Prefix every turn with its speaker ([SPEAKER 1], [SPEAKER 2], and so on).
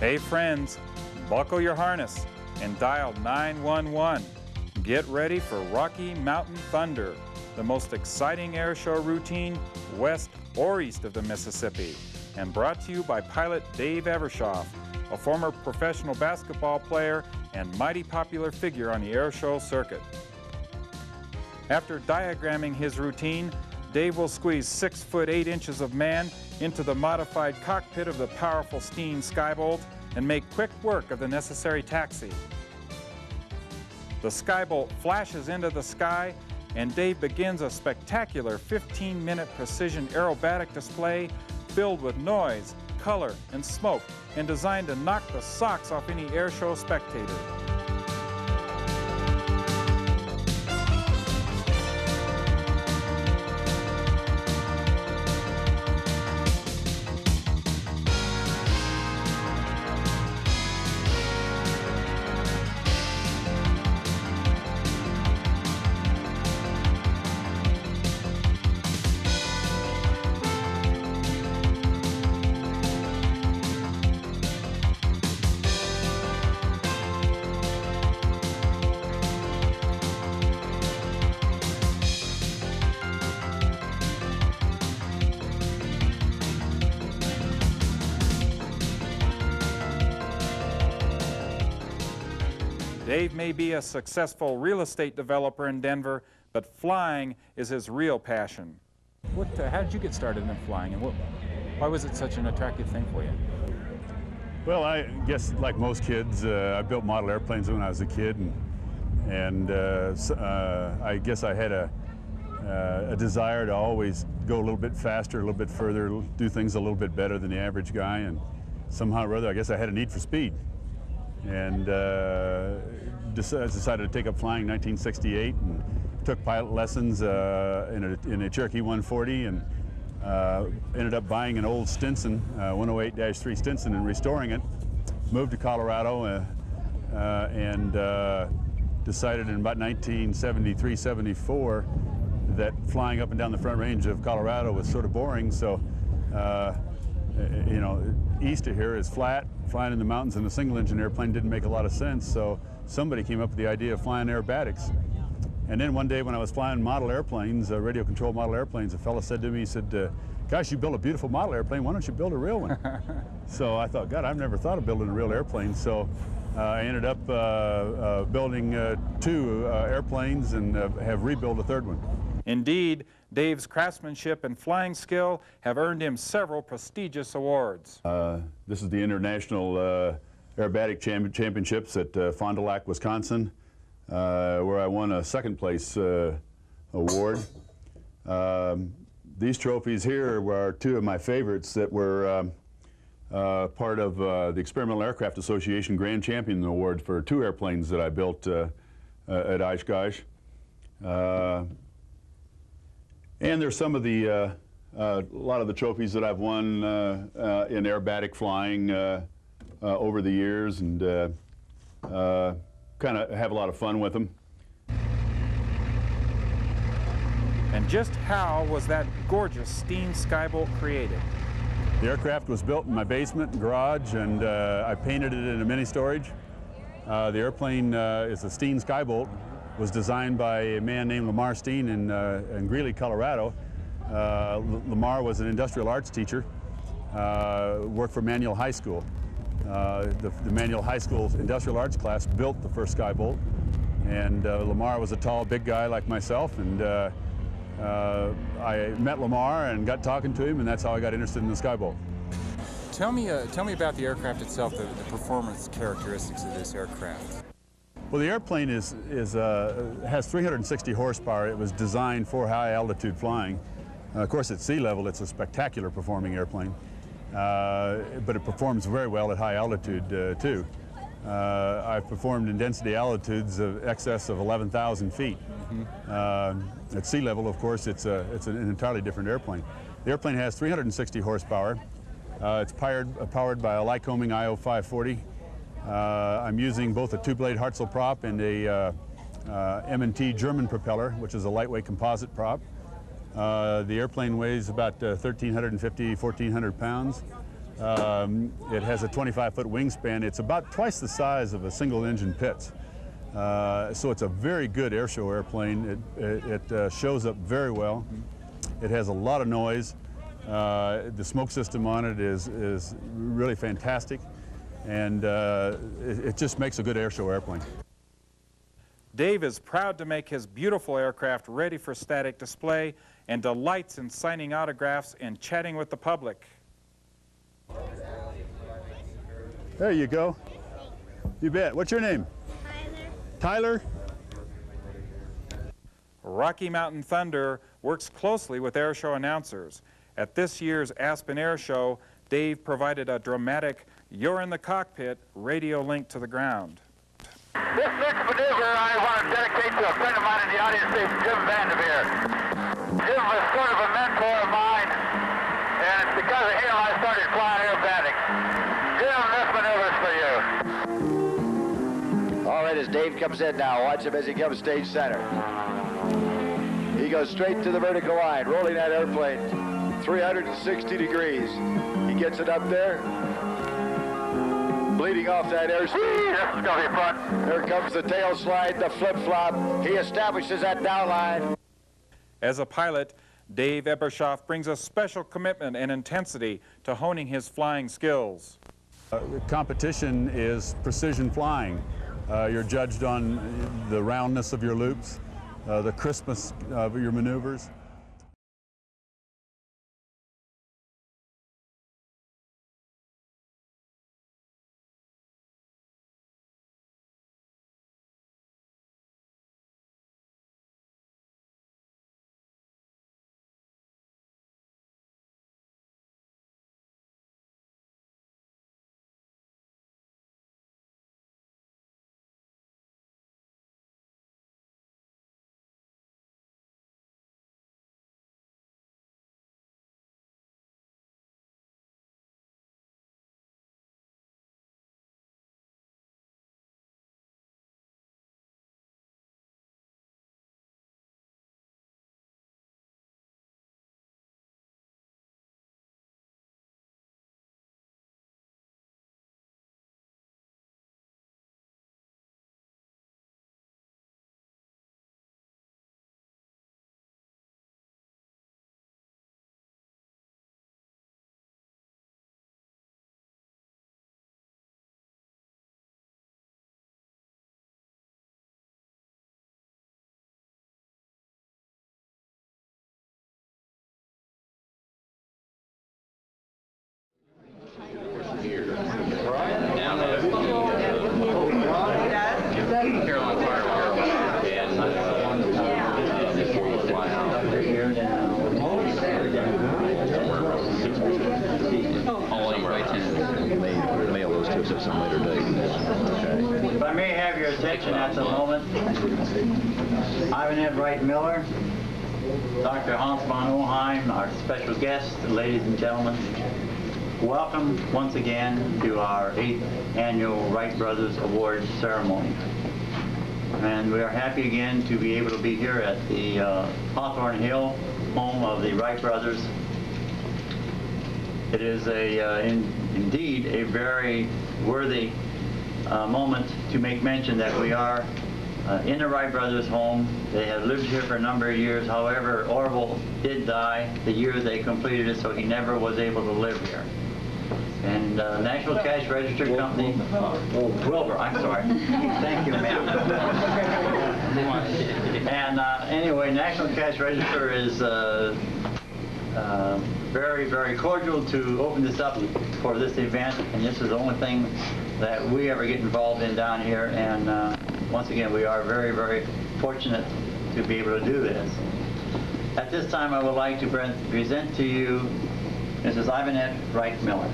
[SPEAKER 1] Hey friends, buckle your harness and dial 911. Get ready for Rocky Mountain Thunder, the most exciting air show routine west or east of the Mississippi, and brought to you by pilot Dave Ebershoff, a former professional basketball player and mighty popular figure on the air show circuit. After diagramming his routine, Dave will squeeze 6 foot 8 inches of man into the modified cockpit of the powerful Steen Skybolt and make quick work of the necessary taxi. The Skybolt flashes into the sky, and Dave begins a spectacular 15-minute precision aerobatic display filled with noise, color, and smoke, and designed to knock the socks off any air show spectator. Dave may be a successful real estate developer in Denver, but flying is his real passion. How did you get started in flying, and why was it such an attractive thing for you?
[SPEAKER 2] Well, I guess like most kids, I built model airplanes when I was a kid, and I guess I had a desire to always go a little bit faster, a little bit further, do things a little bit better than the average guy, and somehow or other, I guess I had a need for speed. And decided to take up flying in 1968 and took pilot lessons in a Cherokee 140 and ended up buying an old Stinson, 108-3 Stinson, and restoring it. Moved to Colorado and decided in about 1973-74 that flying up and down the Front Range of Colorado was sort of boring, so you know, east of here is flat. Flying in the mountains in a single-engine airplane didn't make a lot of sense, so somebody came up with the idea of flying aerobatics. And then one day when I was flying model airplanes, radio-controlled model airplanes, a fellow said to me, he said, gosh, you built a beautiful model airplane, why don't you build a real one? So I thought, God, I've never thought of building a real airplane, so I ended up building 2 airplanes and have rebuilt a 3rd one.
[SPEAKER 1] Indeed, Dave's craftsmanship and flying skill have earned him several prestigious awards.
[SPEAKER 2] This is the International Aerobatic Championships at Fond du Lac, Wisconsin, where I won a 2nd place award. These trophies here were 2 of my favorites that were part of the Experimental Aircraft Association Grand Champion Award for 2 airplanes that I built at Oshkosh. And there's some of the, a lot of the trophies that I've won in aerobatic flying over the years, and kind of have a lot of fun with them.
[SPEAKER 1] And just how was that gorgeous Steen Skybolt created?
[SPEAKER 2] The aircraft was built in my basement and garage, and I painted it in a mini storage. The airplane is a Steen Skybolt. Was designed by a man named Lamar Steen in Greeley, Colorado. Lamar was an industrial arts teacher, worked for Manual High School. The Manual High School's industrial arts class built the first Skybolt, and Lamar was a tall, big guy like myself, and I met Lamar and got talking to him, and that's how I got interested in the Skybolt.
[SPEAKER 1] Tell me about the aircraft itself, the performance characteristics of this aircraft.
[SPEAKER 2] Well, the airplane has 360 horsepower. It was designed for high altitude flying. Of course, at sea level, it's a spectacular performing airplane, but it performs very well at high altitude too. I've performed in density altitudes of excess of 11,000 feet. Mm-hmm. At sea level, of course, it's an entirely different airplane. The airplane has 360 horsepower. It's powered by a Lycoming IO 540. I'm using both a 2-blade Hartzell prop and a M&T German propeller, which is a lightweight composite prop. The airplane weighs about 1,350, 1,400 pounds. It has a 25-foot wingspan. It's about twice the size of a single-engine Pitts. So it's a very good airshow airplane. It shows up very well. It has a lot of noise. The smoke system on it is really fantastic, and it just makes a good airshow airplane.
[SPEAKER 1] Dave is proud to make his beautiful aircraft ready for static display and delights in signing autographs and chatting with the public.
[SPEAKER 2] There you go. You bet. What's your name? Tyler?
[SPEAKER 1] Rocky Mountain Thunder works closely with airshow announcers. At this year's Aspen Air Show, Dave provided a dramatic "You're in the cockpit" radio link to the ground.
[SPEAKER 3] This next maneuver I want to dedicate to a friend of mine in the audience named Jim Vanderveer. Jim was sort of a mentor of mine, and it's because of him I started flying aerobatics. Jim, this maneuver's for you.
[SPEAKER 4] All right, as Dave comes in now, watch him as he comes stage center. He goes straight to the vertical line, rolling that airplane 360 degrees. He gets it up there, bleeding off that airspeed.
[SPEAKER 3] This is going to be fun.
[SPEAKER 4] There comes the tail slide, the flip-flop. He establishes that down line.
[SPEAKER 1] As a pilot, Dave Ebershoff brings a special commitment and intensity to honing his flying skills.
[SPEAKER 2] The competition is precision flying. You're judged on the roundness of your loops, the crispness of your maneuvers.
[SPEAKER 5] If I may have your attention at the moment, Ivan Wright Miller, Dr. Hans von Oheim, our special guest, ladies and gentlemen, welcome once again to our 8th annual Wright Brothers Awards ceremony. And we are happy again to be able to be here at the Hawthorne Hill home of the Wright Brothers. It is indeed a very worthy moment to make mention that we are in the Wright Brothers home. They have lived here for a number of years. However, Orville did die the year they completed it, so he never was able to live here. And National Cash Register Company, Wilbur, I'm sorry. Thank you, ma'am. And anyway, National Cash Register is very, very cordial to open this up for this event, and this is the only thing that we ever get involved in down here, and once again, we are very, very fortunate to be able to do this. At this time, I would like to present to you Mrs. Ivanette Wright Miller.